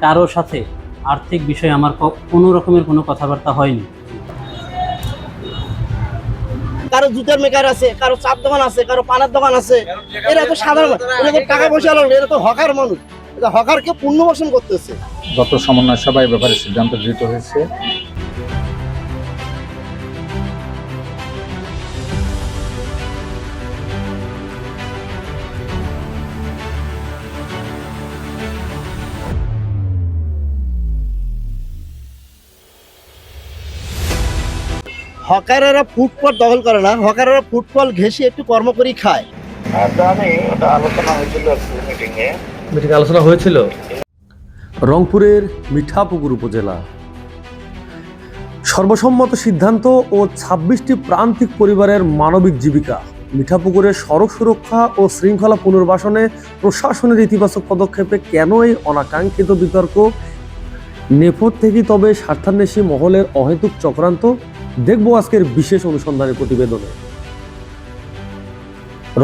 কারো সাথে আর্থিক বিষয়ে আমার কোনো রকমের কোনো কথাবার্তা হয়নি। কারো জুতার মেকার আছে, কারো চার দোকান আছে, কারো পানের দোকান আছে। এরা তো সাধারণ, এরা তো টাকা পয়সা লোক, এরা তো হকার মানুষ। হকারকে পুনর্বাসন করতেছে। গত সমন্বয় সভায় ব্যাপারে সিদ্ধান্ত গৃহীত হয়েছে। হকারেরা ফুটপাত দখল করে না, হকারেরা ফুটবল ঘেঁষে একটু কর্ম করি খায়। মিটিং আলোচনা হয়েছিল। রংপুরের মিঠাপুকুর উপজেলা সর্বসম্মত সিদ্ধান্ত ও ২৬টি প্রান্তিক পরিবারের মানবিক জীবিকা। মিঠাপুকুরের সড়ক সুরক্ষা ও শৃঙ্খলা পুনর্বাসনে প্রশাসনের ইতিবাচক পদক্ষেপে কেন এই অনাকাঙ্ক্ষিত বিতর্ক? নেপথ্য থেকে তবে স্বার্থান্বেষী মহলের অহেতুক চক্রান্ত দেখব আজকের বিশেষ অনুসন্ধানী প্রতিবেদনে।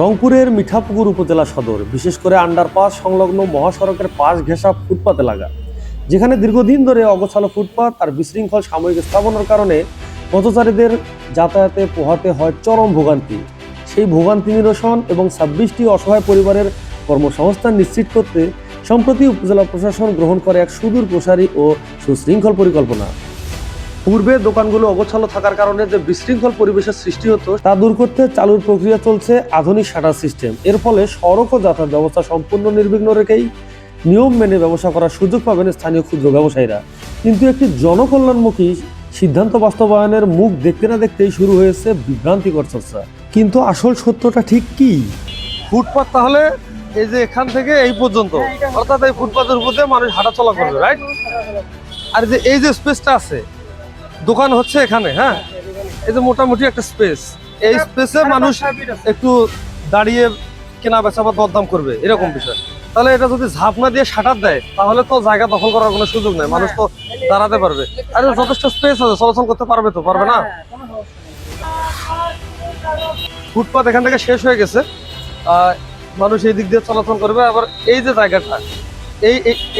রংপুরের মিঠাপুকুর উপজেলা সদর, বিশেষ করে আন্ডারপাস সংলগ্ন মহাসড়কের পাশ ঘেঁষা ফুটপাতে লাগা, যেখানে দীর্ঘদিন ধরে অগোছালো ফুটপাত আর বিশৃঙ্খল সাময়িক স্থাপনার কারণে পথচারীদের যাতায়াতে পোহাতে হয় চরম ভোগান্তি। সেই ভোগান্তি নিরসন এবং ২৬টি অসহায় পরিবারের কর্মসংস্থান নিশ্চিত করতে সম্প্রতি উপজেলা প্রশাসন গ্রহণ করে এক সুদূর প্রসারী ও সুশৃঙ্খল পরিকল্পনা। পূর্বে দোকানগুলো অগোছালো থাকার কারণে যে বিশৃঙ্খল পরিবেশের সৃষ্টি হতো তা দূর করতে চালুর প্রক্রিয়া চলছে আধুনিক শাটার সিস্টেম। এর ফলে সড়ক ও যাতায়াত ব্যবস্থা সম্পূর্ণ নির্বিঘ্ন রেখেই নিয়ম মেনে ব্যবসা করার সুযোগ পাবেন স্থানীয় ক্ষুদ্র ব্যবসায়ীরা। কিন্তু একটি জনকল্যাণমুখী সিদ্ধান্ত বাস্তবায়নের মুখ দেখতে না দেখতেই শুরু হয়েছে বিভ্রান্তিকর চর্চা। কিন্তু আসল সত্যটা ঠিক কি? ফুটপাত তাহলে এই যে এখান থেকে এই পর্যন্ত, অর্থাৎ এই ফুটপাতের উপর দিয়ে মানুষ হাঁটা চলা করবে, রাইট? আর যে এই যে স্পেসটা আছে, দোকান হচ্ছে এখানে, হ্যাঁ, এই যে মোটামুটি একটা স্পেস, এই স্পেসে মানুষ একটু দাঁড়িয়ে কেনা বেচা বা দরদাম করবে, এরকম বিষয়। তাহলে এটা যদি ঝাঁপ না দিয়ে শাটার দেয় তাহলে তো জায়গা দখল করার কোনো সুযোগ নেই, মানুষ তো দাঁড়াতে পারবে। আর যথেষ্ট স্পেস আছে, চলাচল করতে পারবে তো, পারবে না? ফুটপাত এখান থেকে শেষ হয়ে গেছে, মানুষ এই দিক দিয়ে চলাচল করবে। আবার এই যে জায়গাটা,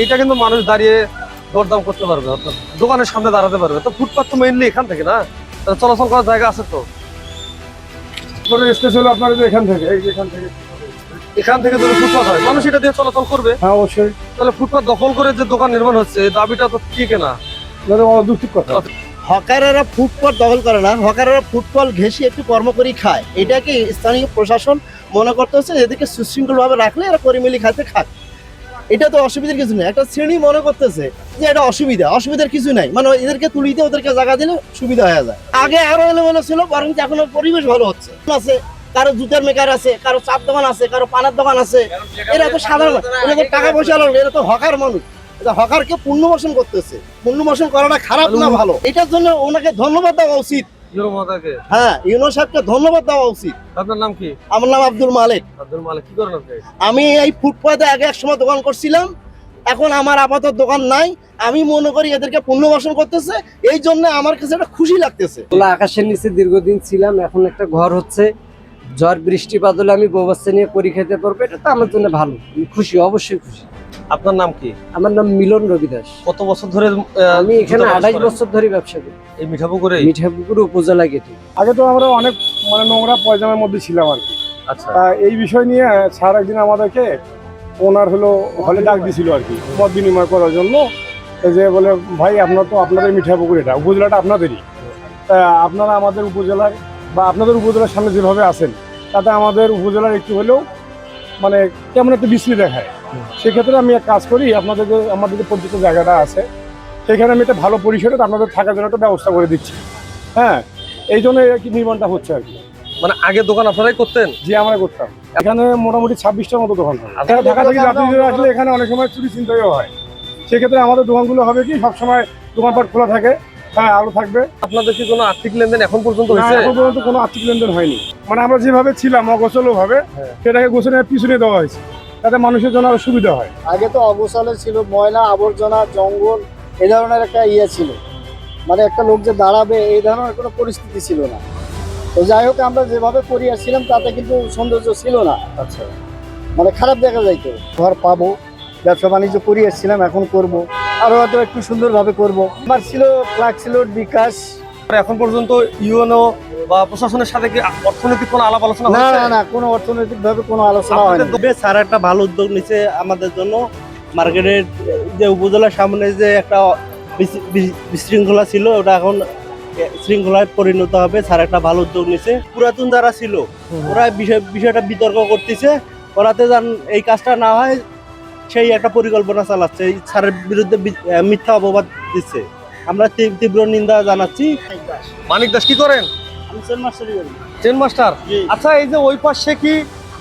এইটা কিন্তু মানুষ দাঁড়িয়ে দরদাম করতে পারবে, অর্থাৎ দোকানের সামনে দাঁড়াতে পারবে। তো ফুটপাত তো মেইনলি এখান থেকে না, চলাচল করার জায়গা আছে তো। স্পেস হলো আপনার এখান থেকে, এখান থেকে যদি ফুটপাত হয় মানুষ এটা দিয়ে চলাচল করবে। হ্যাঁ অবশ্যই। তাহলে ফুটপাত দখল করে যে দোকান নির্মাণ হচ্ছে, এই দাবিটা তো ঠিক না। অযৌক্তিক কথা। হকারেরা ফুটপাত দখল করে না, হকারেরা ফুটবল ঘেঁষে একটু কর্ম করি খায়। এটাকে স্থানীয় প্রশাসন মনে করতে হচ্ছে এদেরকে সুশৃঙ্খলভাবে রাখলে এরা পরিমিলি খাতে খাক। এটা তো অসুবিধার কিছু নেই। একটা শ্রেণী মনে করতেছে যে এটা অসুবিধার কিছু নাই, মানে এদেরকে তুলিতে ওদেরকে জায়গা দিলে সুবিধা হয়ে যায়। আগে আরো এলোমেলো ছিল, বরং এখন পরিবেশ ভালো হচ্ছে। কারো জুতার মেকার আছে, কারো চার দোকান আছে, কারো পানের দোকান আছে। এরা তো সাধারণ, এরা তো টাকা পয়সা লোক, এরা তো হকার মানুষ। হকারকে পুনর্বাসন করতেছে। পুনর্বাসন করাটা খারাপ না ভালো? এটার জন্য ওনাকে ধন্যবাদ দেওয়া উচিত। হ্যাঁ, ইউনো সাহেবকে ধন্যবাদ দেওয়া উচিত। আপনার নাম কি? আমার নাম আব্দুল মালিক। আব্দুল মালিক, কি করেন আপনি? আমি এই ফুটপাতে আগে এক সময় দোকান করছিলাম, এখন আমার আপাতত দোকান নাই। আমি মনে করি এদেরকে পুনর্বাসন করতেছে, এই জন্য আমার কাছে একটা খুশি লাগতেছে। আকাশের নিচে দীর্ঘদিন ছিলাম, এখন একটা ঘর হচ্ছে। ঝড় বৃষ্টিপাত হলে আমি বউ বাচ্চা নিয়ে পরী খেতে পারবো, এটা তো আমার জন্য ভালো। আমি খুশি, অবশ্যই খুশি। আপনার নাম কি? আমার নাম মিলন রবি দাস। কত বছর ধরে? আমি এখানে ২৮ বছর ধরে ব্যবসা করি, এই মিঠাপুকুরে। মিঠাপুকুর উপজেলা গেটে। আগে তো আমরা অনেক নোংরা পয়জামের মধ্যে ছিলাম আর কি। আচ্ছা, এই বিষয় নিয়ে স্যার একদিন আমাদেরকে ওনার হলে ডাক দিছিল আর কি, মত বিনিময় করার জন্য। যে বলে, ভাই আপনাদের মিঠাপুকুর, এটা উপজেলাটা আপনাদেরই। আপনারা আমাদের উপজেলার বা আপনাদের উপজেলার সামনে যেভাবে আছেন, তাতে আমাদের উপজেলার একটু হলেও মানে কেমন একটা বিশ্রী দেখায়। সেক্ষেত্রে আমি এক কাজ করি, আমাদের যে পরিচিত জায়গাটা আছে সেখানে আমি একটা ভালো পরিসরে আপনাদের থাকার জন্য একটা ব্যবস্থা করে দিচ্ছি। হ্যাঁ, এই জন্য কি নির্মাণটা হচ্ছে আর কি। মানে আগে দোকান আপনারাই করতেন? জি, আমরা করতাম। এখানে মোটামুটি 26টার মতো দোকান থাকে। ঢাকা থেকে যাত্রীরা আসলে এখানে অনেক সময় চুরি ছিনতাইও হয়। সেক্ষেত্রে আমাদের দোকানগুলো হবে কি, সবসময় দোকানপাট খোলা থাকে। হ্যাঁ, আলো থাকবে। আপনাদের কি কোনো আর্থিক লেনদেন এখন পর্যন্ত হয়েছে? এখন পর্যন্ত কোনো আর্থিক লেনদেন হয়নি। মানে আমরা যেভাবে ছিলাম অগোছালো ভাবে, সেটাকে গোছানো পিছনে দেওয়া হয়েছে, তাতে মানুষের জন্য আরো সুবিধা হয়। আগে তো অগোছালো ছিল, ময়লা আবর্জনা, জঙ্গল, এই ধরনের একটা ছিল। মানে একটা লোক যে দাঁড়াবে এই ধরনের কোনো পরিস্থিতি ছিল না। তো যাই হোক, আমরা যেভাবে করি আসছিলাম তাতে কিন্তু সৌন্দর্য ছিল না। আচ্ছা, মানে খারাপ দেখা যাইতো। ঘর পাবো, ব্যবসা বাণিজ্য করি আসছিলাম, এখন করব। আরো হয়তো একটু সুন্দরভাবে করব। আমার ছিল ফ্ল্যাগ ছিল বিকাশ। আর এখন পর্যন্ত ইউএনও বা প্রশাসনের সাথে কি অর্থনৈতিক কোনো আলাপ আলোচনা না হয়েছে? না না, কোনো অর্থনৈতিক ভাবে কোনো আলোচনা হয়নি। তবে স্যার একটা ভালো উদ্যোগ নিচ্ছে আমাদের জন্য। মার্কেটের যে উপজেলার সামনে যে একটা বিশৃঙ্খলা ছিল ওটা এখন শৃঙ্খলায় পরিণত হবে। স্যার একটা ভালো উদ্যোগ নিচ্ছে। পুরাতন যারা ছিল ওরা বিষয়টা বিতর্ক করতেছে, ওরাতে যেন এই কাজটা না হয় সেই একটা পরিকল্পনা চালাচ্ছে। এই স্যারের বিরুদ্ধে মিথ্যা অপবাদ দিচ্ছে। আমরা তীব্র নিন্দা জানাচ্ছি। মানিক দাস কি করেন? আমি সেন মাস্টারি করি। Chain master. আচ্ছা, এই যে ওই পাশে কি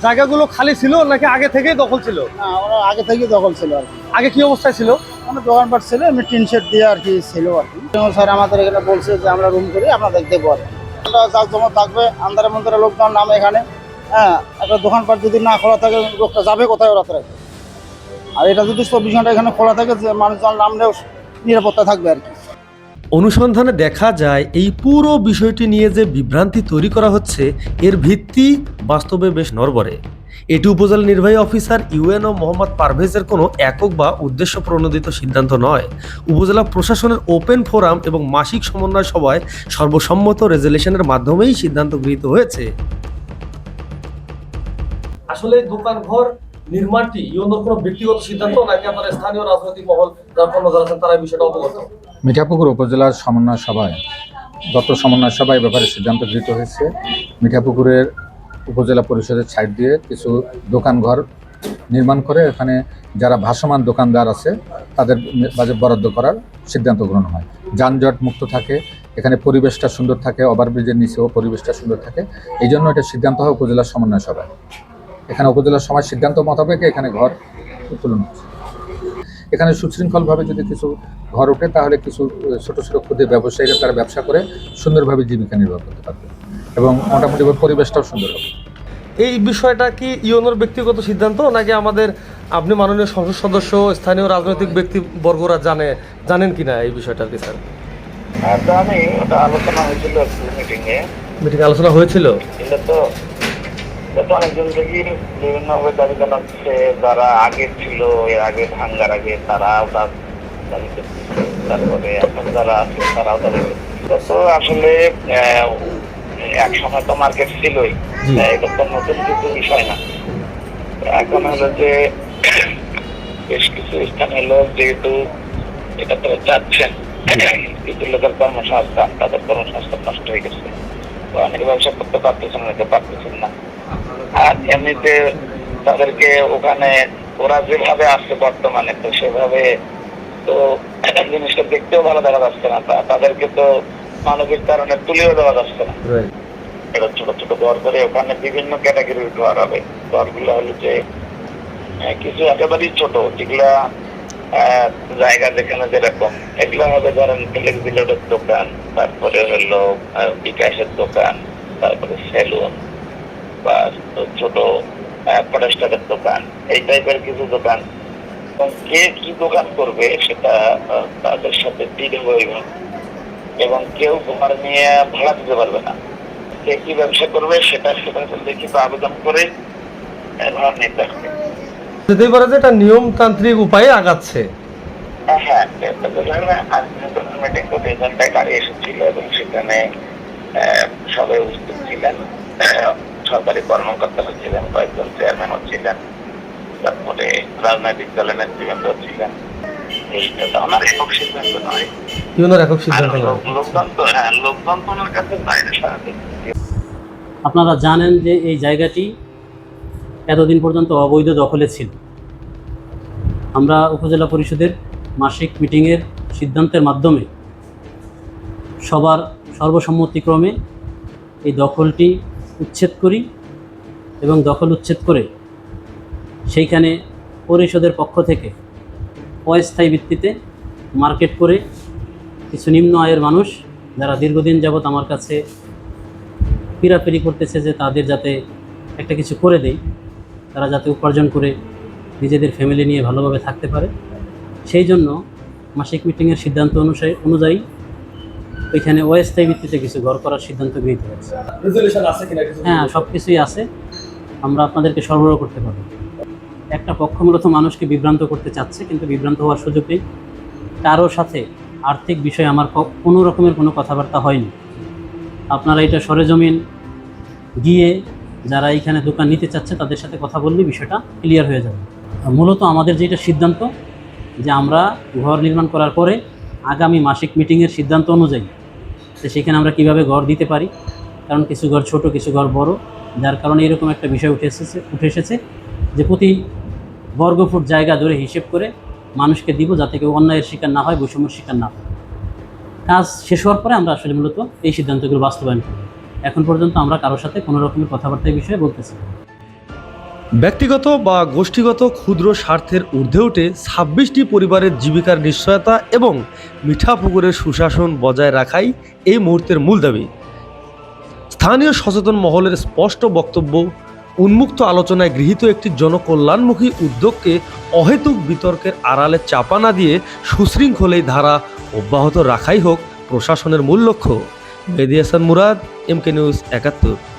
জায়গাগুলো খালি ছিল নাকি আগে থেকেই দখল ছিল? না, ওরা আগে থেকে দখল ছিল আর কি। আগে কি অবস্থায় ছিল? আমার দোকানপাট ছিল, এমনি টিন শেড দিয়ে আর কি ছিল আর কি। স্যার আমাদের এখানে বলছে যে আমরা রুম করি, আপনাদের দেবো আর কি। আমরা যার জমা থাকবে, আন্ধারে মন্দারে লোকজন নামে এখানে। হ্যাঁ, একটা দোকানপাট যদি না খোলা থাকে লোকটা যাবে কোথায় ওরা রাখবে? আর এটা যদি 24 ঘন্টা এখানে খোলা থাকে, যে মানুষজন নামলেও নিরাপত্তা থাকবে আর কি। অনুসন্ধানে দেখা যায় এই পুরো বিষয়টি নিয়ে যে বিভ্রান্তি তৈরি করা হচ্ছে এর ভিত্তি বাস্তবে বেশ নড়বড়ে। এটি উপজেলা নির্বাহী অফিসার ইউএনও মোহাম্মদ পারভেজের কোনো একক বা উদ্দেশ্য প্রণোদিত সিদ্ধান্ত নয়। উপজেলা প্রশাসনের ওপেন ফোরাম এবং মাসিক সমন্বয় সভায় সর্বসম্মত রেজুলেশনের মাধ্যমেই সিদ্ধান্ত গৃহীত হয়েছে। আসলে দোকান ঘর নির্মাণটি ইউএনওর কোনো ব্যক্তিগত সিদ্ধান্ত নাকি আপনার স্থানীয় রাজনৈতিক মহল যারা কর্মচারী আছেন তারা এই বিষয়টা অবগত? মিঠাপুকুর উপজেলার সমন্বয় সভায় গত সমন্বয় সভায় ব্যাপারে সিদ্ধান্ত গৃহীত হয়েছে। মিঠাপুকুরের উপজেলা পরিষদের সাইড দিয়ে কিছু দোকানঘর নির্মাণ করে এখানে যারা ভাসমান দোকানদার আছে তাদের বাজেট বরাদ্দ করার সিদ্ধান্ত গ্রহণ হয়। যানজট মুক্ত থাকে, এখানে পরিবেশটা সুন্দর থাকে, ওভারব্রিজের নিচেও পরিবেশটা সুন্দর থাকে। এই জন্য এটা সিদ্ধান্ত হয় উপজেলার সমন্বয় সভায়। এখানে উপজেলার সমাজ সিদ্ধান্ত মোতাবেক এখানে ঘর উত্তোলন হচ্ছে। এখানে সুশৃঙ্খলভাবে যদি কিছু ঘর ওঠে তাহলে কিছু ছোট ছোট ক্ষুদ্র ব্যবসায়ীরা তারা ব্যবসা করে সুন্দরভাবে জীবিকা নির্বাহ করতে পারবে এবং মোটামুটি পরিবেশটাও সুন্দর হবে। এই বিষয়টা কি ইউএনওর ব্যক্তিগত সিদ্ধান্ত নাকি আমাদের আপনি মাননীয় সংসদ সদস্য স্থানীয় রাজনৈতিক ব্যক্তিবর্গরা জানেন কিনা এই বিষয়টা কি স্যার? জানি, ওটা আলোচনা হয়েছিল মিটিং আলোচনা হয়েছিল। অনেকজন থেকে বিভিন্নভাবে দাবি জানাচ্ছে, যারা আগে ছিল এর আগে ভাঙ্গার আগে তারাও দাবি করছে, তারপরে এখন যারা আছে তারাও দাবি করছে। তো আসলে এক সময় তো মার্কেট ছিলই, এটা তো নতুন কিছু বিষয় না। এখন হলো যে বেশ কিছু স্থানীয় লোক যেহেতু এটা তো চাচ্ছেন, কিছু লোকের কর্মসংস্থান, তাদের কর্মসংস্থান নষ্ট হয়ে গেছে, অনেকে ব্যবসা করতে পারতেছেন, অনেকে পারতেছেন না। আর এমনিতে তাদেরকে ওখানে ওরা যেভাবে আসছে বর্তমানে, তো সেভাবে তো জিনিসটা দেখতেও ভালো দেখা যাচ্ছে না, তাদেরকে তো মানবিক কারণে তুলেও দেওয়া যাচ্ছে না। এটা ছোট ছোট ঘর করে ওখানে বিভিন্ন ক্যাটাগরির ঘর হবে। ঘরগুলো হলো যে কিছু একেবারেই ছোট, যেগুলা জায়গা যেখানে যেরকম, এগুলো হবে ধরেন ফ্লেক্সিলোডের দোকান, তারপরে হলো বিকাশের দোকান, তারপরে সেলুন বা ছোট পটাস্টারের দোকান, এই টাইপের কিছু দোকান। কে কি দোকান করবে সেটা তাদের সাথে ডিল হইব এবং কেউ ঘর নিয়ে ভাড়া দিতে পারবে না। কে কি ব্যবসা করবে সেটা লিখিত আবেদন করে ঘর নিতে হবে। যেতে পারে যে এটা নিয়মতান্ত্রিক উপায়ে আগাচ্ছে। হ্যাঁ, মিটিং করতে এখানটায় গাড়ি এসেছিল এবং সেখানে সবাই উপস্থিত ছিলেন, সরকারি কর্মকর্তারা ছিলেন, কয়েকজন চেয়ারম্যানও ছিলেন, তারপরে রাজনৈতিক দলের নেতৃবৃন্দ ছিলেন। এইটা আমার একক সিদ্ধান্ত নয়, লোকজন তো ওনার কাছে বাইরে সারাদিন। আপনারা জানেন যে এই জায়গাটি এতদিন পর্যন্ত অবৈধ দখলে ছিল। আমরা উপজেলা পরিষদের মাসিক মিটিংয়ের সিদ্ধান্তের মাধ্যমে সবার সর্বসম্মতিক্রমে এই দখলটি উচ্ছেদ করি এবং দখল উচ্ছেদ করে সেইখানে পরিষদের পক্ষ থেকে অস্থায়ী ভিত্তিতে মার্কেট করে কিছু নিম্ন আয়ের মানুষ যারা দীর্ঘদিন যাবৎ আমার কাছে পীড়াপিড়ি করতেছে যে তাদের যাতে একটা কিছু করে দেই, তারা যাতে উপার্জন করে নিজেদের ফ্যামিলি নিয়ে ভালোভাবে থাকতে পারে, সেই জন্য মাসিক মিটিংয়ের সিদ্ধান্ত অনুযায়ী ওইখানে অস্থায়ী ভিত্তিতে কিছু ঘর করার সিদ্ধান্ত গৃহীত হয়েছে। হ্যাঁ, সব কিছুই আছে, আমরা আপনাদেরকে সরবরাহ করতে পারব। একটা পক্ষ মূলত মানুষকে বিভ্রান্ত করতে চাচ্ছে, কিন্তু বিভ্রান্ত হওয়ার সুযোগ নেই। কারোর সাথে আর্থিক বিষয়ে আমার কোনো রকমের কোনো কথাবার্তা হয়নি। আপনারা এটা সরেজমিন গিয়ে যারা এইখানে দোকান নিতে চাচ্ছে তাদের সাথে কথা বললে বিষয়টা ক্লিয়ার হয়ে যাবে। মূলত আমাদের যেটা সিদ্ধান্ত যে আমরা ঘর নির্মাণ করার পরে আগামী মাসিক মিটিংয়ের সিদ্ধান্ত অনুযায়ী তো সেখানে আমরা কিভাবে ঘর দিতে পারি, কারণ কিছু ঘর ছোট কিছু ঘর বড়, যার কারণে এরকম একটা বিষয় উঠে এসেছে যে প্রতি বর্গফুট জায়গা ধরে হিসেব করে মানুষকে দিব, যাতে কেউ অন্যায়ের শিকার না হয়, বৈষম্যের শিকার না হয়। কাজ শেষ হওয়ার পরে আমরা আসলে মূলত এই সিদ্ধান্তগুলো বাস্তবায়ন করি। এখন পর্যন্ত আমরা কারোর সাথে কোনো রকমের কথাবার্তার বিষয়ে বলতেছি। ব্যক্তিগত বা গোষ্ঠীগত ক্ষুদ্র স্বার্থের ঊর্ধ্বে উঠে 26টি পরিবারের জীবিকার নিশ্চয়তা এবং মিঠাপুকুরের সুশাসন বজায় রাখাই এই মুহূর্তের মূল দাবি। স্থানীয় সচেতন মহলের স্পষ্ট বক্তব্য, উন্মুক্ত আলোচনায় গৃহীত একটি জনকল্যাণমুখী উদ্যোগকে অহেতুক বিতর্কের আড়ালে চাপা না দিয়ে সুশৃঙ্খল এই ধারা অব্যাহত রাখাই হোক প্রশাসনের মূল লক্ষ্য। মেহেদী হাসান মুরাদ, MK নিউজ 71।